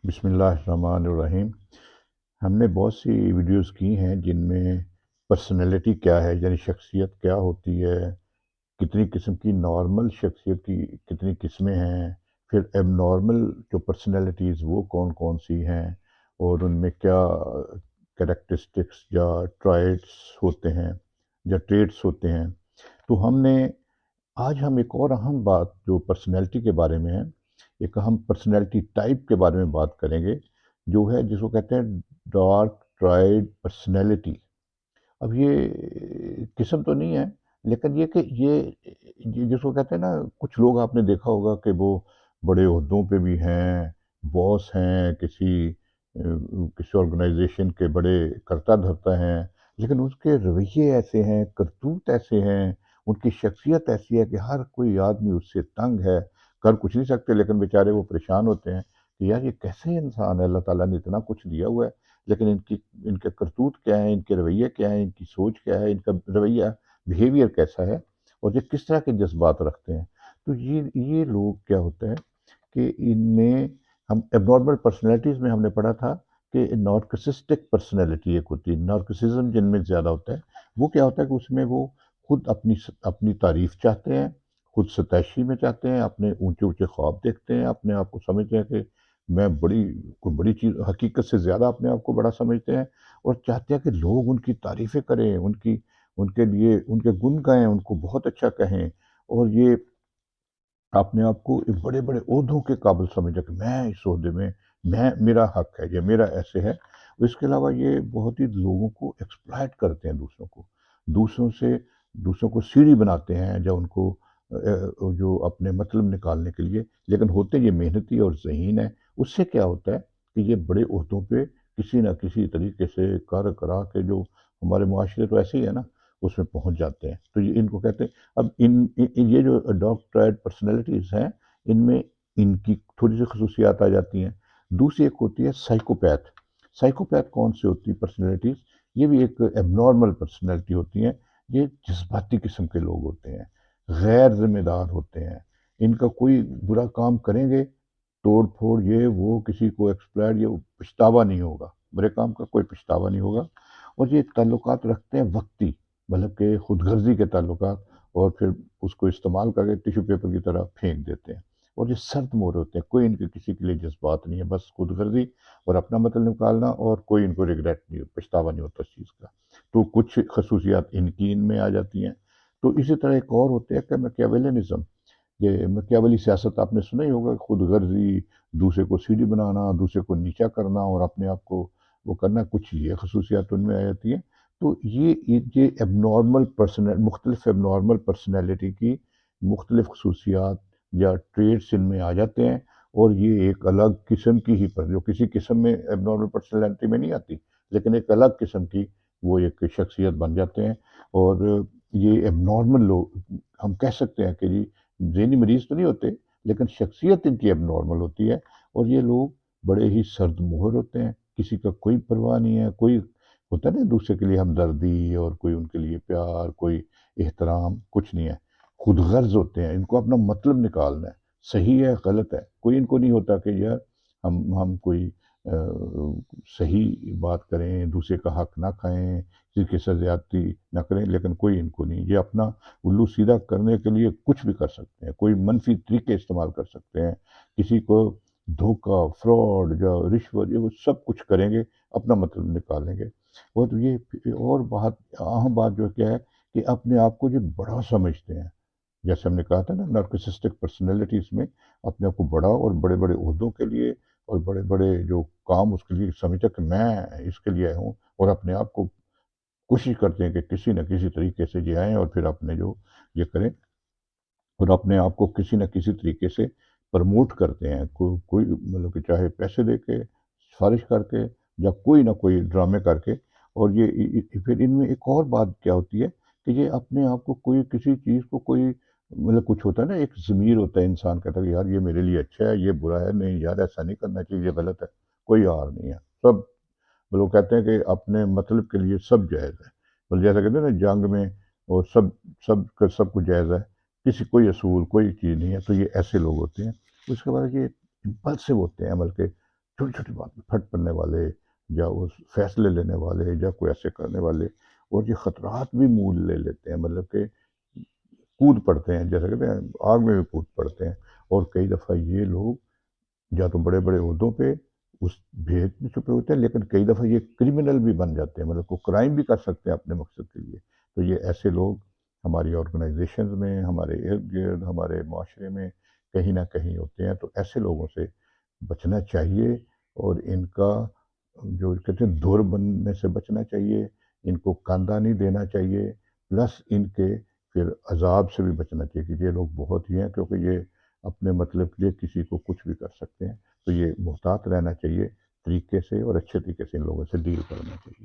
بسم اللہ الرحمن الرحیم۔ ہم نے بہت سی ویڈیوز کی ہیں جن میں پرسنالٹی کیا ہے، یعنی شخصیت کیا ہوتی ہے، کتنی قسم کی نارمل شخصیت کی کتنی قسمیں ہیں، پھر ایب نارمل جو پرسنالٹیز وہ کون کون سی ہیں، اور ان میں کیا کریکٹرسٹکس یا ٹرائٹس ہوتے ہیں یا ٹریٹس ہوتے ہیں۔ تو آج ہم ایک اور اہم بات جو پرسنالٹی کے بارے میں ہے، ایک اہم پرسنالٹی ٹائپ کے بارے میں بات کریں گے، جو ہے جس کو کہتے ہیں ڈارک ٹرائڈ پرسنالٹی۔ اب یہ قسم تو نہیں ہے، لیکن یہ کہ یہ جس کو کہتے ہیں نا، کچھ لوگ آپ نے دیکھا ہوگا کہ وہ بڑے عہدوں پہ بھی ہیں، باس ہیں، کسی آرگنائزیشن کے بڑے کرتا دھرتا ہیں، لیکن اس کے رویے ایسے ہیں، کرتوت ایسے ہیں، ان کی شخصیت ایسی ہے کہ ہر کوئی آدمی اس سے تنگ ہے، کر کچھ نہیں سکتے، لیکن بیچارے وہ پریشان ہوتے ہیں کہ یار یہ کیسے انسان ہے، اللہ تعالیٰ نے اتنا کچھ دیا ہوا ہے، لیکن ان کے کرتوت کیا ہیں، ان کے رویے کیا ہیں، ان کی سوچ کیا ہے، ان کا رویہ بیہیویئر کیسا ہے، اور یہ کس طرح کے جذبات رکھتے ہیں۔ تو یہ لوگ کیا ہوتا ہے کہ ان میں ہم ایب نارمل پرسنالٹیز میں ہم نے پڑھا تھا کہ نارکسسٹک پرسنالٹی ایک ہوتی ہے، نارکسزم جن میں زیادہ ہوتا ہے۔ وہ کیا ہوتا ہے کہ اس میں وہ خود اپنی تعریف چاہتے ہیں، خود ستائشی میں چاہتے ہیں، اپنے اونچے اونچے خواب دیکھتے ہیں، اپنے آپ کو سمجھتے ہیں کہ میں کوئی بڑی چیز، حقیقت سے زیادہ اپنے آپ کو بڑا سمجھتے ہیں، اور چاہتے ہیں کہ لوگ ان کی تعریفیں کریں، ان کے لیے ان کے گن گائیں، ان کو بہت اچھا کہیں، اور یہ اپنے آپ کو ایک بڑے بڑے عہدوں کے قابل سمجھا کہ میں اس عہدے میں، میرا حق ہے، یہ میرا ایسے ہے۔ اس کے علاوہ یہ بہت ہی لوگوں کو ایکسپلائٹ کرتے ہیں، دوسروں سے دوسروں کو سیڑھی بناتے ہیں، جو ان کو جو اپنے مطلب نکالنے کے لیے، لیکن ہوتے یہ محنتی اور ذہین ہے۔ اس سے کیا ہوتا ہے کہ یہ بڑے عہدوں پہ کسی نہ کسی طریقے سے کر کرا کے، جو ہمارے معاشرے تو ایسے ہی ہے نا، اس میں پہنچ جاتے ہیں۔ تو یہ ان کو کہتے ہیں۔ اب یہ جو ڈاکٹرائڈ پرسنالٹیز ہیں، ان میں ان کی تھوڑی سی خصوصیات آ جاتی ہیں۔ دوسری ایک ہوتی ہے سائیکوپیتھ۔ سائیکوپیتھ کون سی ہوتی ہے پرسنالٹیز؟ یہ بھی ایک ایب نارمل پرسنالٹی ہوتی ہیں۔ یہ جذباتی قسم کے لوگ ہوتے ہیں، غیر ذمہ دار ہوتے ہیں، ان کا کوئی برا کام کریں گے، توڑ پھوڑ یہ وہ، کسی کو ایکسپلائٹ، یہ پچھتاوا نہیں ہوگا، برے کام کا کوئی پچھتاوا نہیں ہوگا۔ اور یہ تعلقات رکھتے ہیں وقتی، مطلب کہ خود غرضی کے تعلقات، اور پھر اس کو استعمال کر کے ٹیشو پیپر کی طرح پھینک دیتے ہیں۔ اور یہ سرد مور ہوتے ہیں، کوئی ان کے کسی کے لیے جذبات نہیں ہے، بس خود غرضی اور اپنا مطلب نکالنا، اور کوئی ان کو ریگریٹ نہیں، پچھتاوا نہیں ہوتا اس چیز کا۔ تو کچھ خصوصیات ان میں آ جاتی ہیں۔ تو اسی طرح ایک اور ہوتے ہیں کہ میکیاویلنزم۔ یہ میکیاولی سیاست آپ نے سنا ہی ہوگا، خود غرضی، دوسرے کو سیڑھی بنانا، دوسرے کو نیچا کرنا، اور اپنے آپ کو وہ کرنا، کچھ یہ خصوصیات ان میں آ جاتی ہیں۔ تو یہ مختلف ایب نارمل پرسنالٹی کی مختلف خصوصیات یا ٹریٹس ان میں آ جاتے ہیں، اور یہ ایک الگ قسم کی ہی جو کسی قسم میں ایب نارمل پرسنالٹی میں نہیں آتی، لیکن ایک الگ قسم کی وہ ایک شخصیت بن جاتے ہیں۔ اور یہ ایب نارمل لوگ، ہم کہہ سکتے ہیں کہ جی ذہنی مریض تو نہیں ہوتے، لیکن شخصیت ان کی ایب نارمل ہوتی ہے، اور یہ لوگ بڑے ہی سرد مہر ہوتے ہیں، کسی کا کوئی پرواہ نہیں ہے، کوئی ہوتا ہے نا دوسرے کے لیے ہمدردی، اور کوئی ان کے لیے پیار، کوئی احترام، کچھ نہیں ہے۔ خود غرض ہوتے ہیں، ان کو اپنا مطلب نکالنا ہے، صحیح ہے غلط ہے، کوئی ان کو نہیں ہوتا کہ یار ہم کوئی صحیح بات کریں، دوسرے کا حق نہ کھائیں، کسی کے ساتھ زیادتی نہ کریں، لیکن کوئی ان کو نہیں، یہ اپنا الو سیدھا کرنے کے لیے کچھ بھی کر سکتے ہیں، کوئی منفی طریقے استعمال کر سکتے ہیں، کسی کو دھوکہ، فراڈ یا رشوت، یہ وہ سب کچھ کریں گے، اپنا مطلب نکالیں گے۔ اور یہ اور بہت اہم بات جو کیا ہے کہ اپنے آپ کو جو بڑا سمجھتے ہیں، جیسے ہم نے کہا تھا نا، نارکسسٹک پرسنالٹیز میں اپنے آپ کو بڑا اور بڑے بڑے عہدوں کے لیے اور بڑے بڑے جو کام اس کے لیے سمجھتا کہ میں اس کے لیے ہوں، اور اپنے آپ کو کوشش کرتے ہیں کہ کسی نہ کسی طریقے سے یہ آئیں، اور پھر اپنے جو یہ کریں، اور اپنے آپ کو کسی نہ کسی طریقے سے پرموٹ کرتے ہیں، کوئی مطلب کہ چاہے پیسے دے کے، سفارش کر کے، یا کوئی نہ کوئی ڈرامے کر کے۔ اور پھر ان میں ایک اور بات کیا ہوتی ہے کہ یہ اپنے آپ کو کوئی کسی چیز کو کوئی مطلب کچھ ہوتا ہے نا، ایک ضمیر ہوتا ہے انسان کہتا ہے کہ یار یہ میرے لیے اچھا ہے، یہ برا ہے، نہیں یار ایسا نہیں کرنا چاہیے، یہ غلط ہے، کوئی یار نہیں ہے، سب لوگ کہتے ہیں کہ اپنے مطلب کے لیے سب جائز ہے، بل جیسا کہتے ہیں نا جنگ میں، اور سب کچھ جائز ہے، کسی کوئی اصول کوئی چیز نہیں ہے، تو یہ ایسے لوگ ہوتے ہیں۔ اس کے بعد یہ امپلسو ہوتے ہیں، بلکہ چھوٹی چھوٹی بات میں پھٹ پڑنے والے، یا اس فیصلے لینے والے، یا کوئی ایسے کرنے والے، اور یہ خطرات بھی مول لے لیتے ہیں، مطلب کہ کود پڑتے ہیں، جیسے کہتے ہیں آگ میں بھی کود پڑتے ہیں۔ اور کئی دفعہ یہ لوگ یا تو بڑے بڑے عہدوں پہ اس بھید میں چھپے ہوتے ہیں، لیکن کئی دفعہ یہ کرمنل بھی بن جاتے ہیں، مطلب کو کرائم بھی کر سکتے ہیں اپنے مقصد کے لیے۔ تو یہ ایسے لوگ ہماری آرگنائزیشنز میں، ہمارے ارد گرد، ہمارے معاشرے میں کہیں نہ کہیں ہوتے ہیں، تو ایسے لوگوں سے بچنا چاہیے، اور ان کا جو کہتے ہیں دور بننے سے بچنا چاہیے، ان کو کاندھا نہیں دینا چاہیے، پلس ان کے پھر عذاب سے بھی بچنا چاہیے، کہ یہ لوگ بہت ہی ہیں، کیونکہ یہ اپنے مطلب کے لیے کسی کو کچھ بھی کر سکتے ہیں۔ تو یہ محتاط رہنا چاہیے طریقے سے، اور اچھے طریقے سے ان لوگوں سے ڈیل کرنا چاہیے۔